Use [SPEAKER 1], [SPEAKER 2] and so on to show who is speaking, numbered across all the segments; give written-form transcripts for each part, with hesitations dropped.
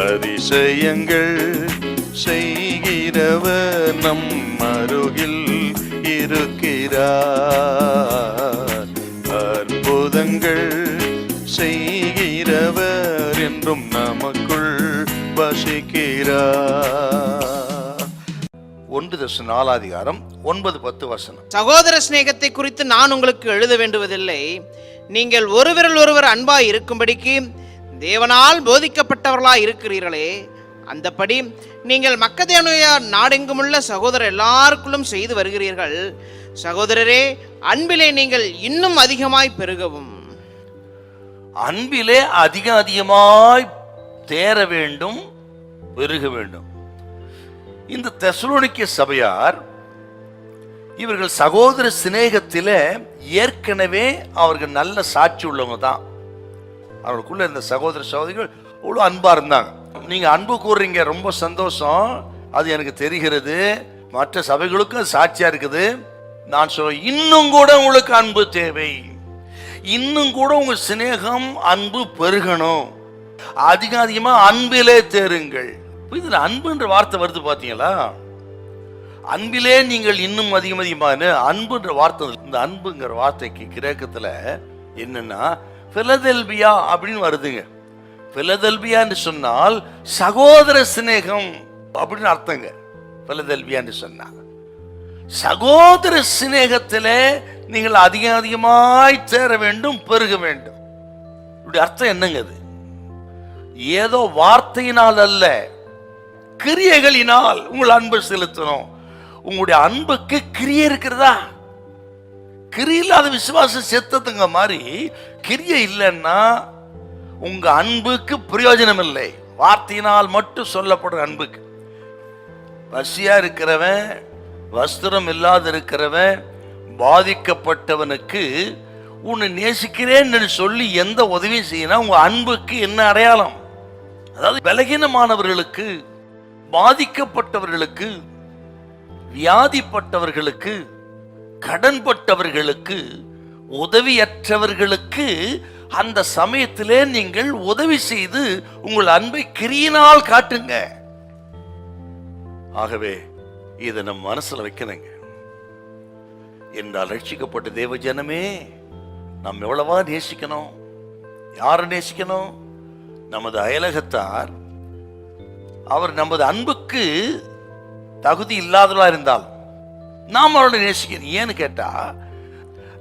[SPEAKER 1] அதிசயங்கள் செய்கிறவர் நம் அருகில் இருக்கிறார். அற்புதங்கள் செய்கிறவர் என்றும் நமக்குள் வசிக்கிறார். 1 9-10
[SPEAKER 2] சகோதர சிநேகத்தை குறித்து நான் உங்களுக்கு எழுத வேண்டுவதில்லை. நீங்கள் ஒருவரில் ஒருவர் அன்பாய் இருக்கும்படிக்கு தேவனால் போதிக்கப்பட்டவர்களாய் இருக்கிறீர்களே, அந்தபடி நீங்கள் மக்கதேனியா நாடெங்குமுள்ள சகோதரர் எல்லாருக்குள்ளும் செய்து வருகிறீர்கள். சகோதரரே, அன்பிலே நீங்கள் இன்னும் அதிகமாய் பெருகவும்.
[SPEAKER 3] அன்பிலே அதிகமாய் தேர வேண்டும், பெருக வேண்டும். இந்த தெசலோனிக்கே சபையார் இவர்கள் சகோதர சிநேகத்திலே ஏற்கனவே அவர்கள் நல்ல சாட்சி உள்ளவங்க தான். அவர்களுக்குள்ள இருந்த சகோதர சகோதரிகள் அவ்வளோ அன்பா இருந்தாங்க. நீங்க அன்பு கூறுறீங்க, ரொம்ப சந்தோஷம், அது எனக்கு தெரிகிறது. மற்ற சபைகளுக்கும் சாட்சியா இருக்குது. நான் சொல்ல, இன்னும் கூட உங்களுக்கு அன்பு தேவை, இன்னும் கூட உங்க சிநேகம் அன்பு பெருகணும், அதிகமா அன்பிலே தேருங்கள். இதுல அன்புன்ற வார்த்தை வருது பாத்தீங்களா? அன்பிலே நீங்கள் இன்னும் அதிகமான அன்புன்ற வார்த்தை. இந்த அன்புங்கிற வார்த்தைக்கு கிரேக்கத்துல என்னன்னா பிலதெல்பியா அப்படின்னு வருதுங்க. பிலதெல்பியா என்று சொன்னால் சகோதர சிநேகம் அப்படின்னு அர்த்தங்க. பிலதெல்பியா என்று சொன்னா சகோதர சிநேகத்திலே நீங்கள் அதிகமாய் சேர வேண்டும், பெருக வேண்டும். இப்படி அர்த்தம் என்னங்க? அது ஏதோ வார்த்தையினால் அல்ல, கிரியைகளினால் உங்கள் அன்பு செலுத்தணும். உங்களுடைய அன்புக்கு கிரியை இருக்கிறதா? கிரியை இல்லாத விசுவாசம் செத்ததுங்க மாதிரி. கிரியை இல்லைன்னா உங்க அன்புக்கு பிரயோஜனம் இல்லை. வார்த்தையினால் மட்டும் சொல்லப்படுற அன்புக்கு. பசியா இருக்கிறவன், வஸ்திரம் இல்லாத இருக்கிறவன், பாதிக்கப்பட்டவனுக்கு உன்னை நேசிக்கிறேன்னு சொல்லி எந்த உதவியும் செய்யணும், உங்க அன்புக்கு என்ன அடையாளம்? அதாவது பலகீனமானவர்களுக்கு, பாதிக்கப்பட்டவர்களுக்கு, வியாதிப்பட்டவர்களுக்கு, கடன்பட்டவர்களுக்கு, உதவியற்றவர்களுக்கு அந்த சமயத்திலே நீங்கள் உதவி செய்து உங்கள் அன்பை கிரியினால் காட்டுங்க. ஆகவே இதை நம்ம மனசுல வைக்கணுங்க. என்றால் ரட்சிக்கப்பட்ட தேவ ஜனமே, நாம் எவ்வளவா நேசிக்கணும். யாரை நேசிக்கணும்? நமது அயலகத்தார். அவர் நமது அன்புக்கு தகுதி இல்லாதவர்களா இருந்தால் நாம் அவரை நேசிக்கணும். ஏன்னு கேட்டா,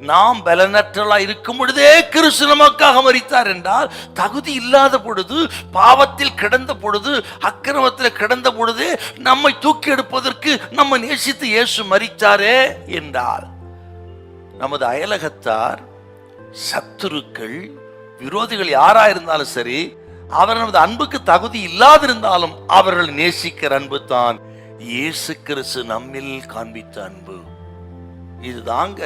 [SPEAKER 3] நாம் பலனற்றலா இருக்கும் பொழுதே கிறிஸ்து நமக்காக மரித்தார் என்றால், தகுதி இல்லாத பொழுது, பாவத்தில் கிடந்த பொழுது, அக்கிரமத்தில் கிடந்த பொழுது நம்மை தூக்கி எடுப்பதற்கு நம்ம நேசித்து இயேசு மரித்தாரே என்றால், நமது அயலகத்தார், சத்துருக்கள், விரோதிகள் யாரா இருந்தாலும் சரி, அவர் நமது அன்புக்கு தகுதி இல்லாதிருந்தாலும் அவர்கள் நேசிக்கிற அன்பு தான் இயேசு கிறிஸ்து நம்மில் காண்பித்த அன்பு. இதுதாங்க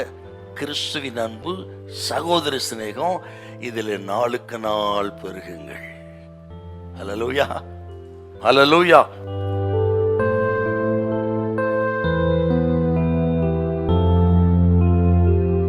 [SPEAKER 3] கிறிஸ்துவின் அன்பு, சகோதர சிநேகம். இதில் நாளுக்கு நாள் பெருகுங்கள். ஹல்லேலூயா, ஹல்லேலூயா.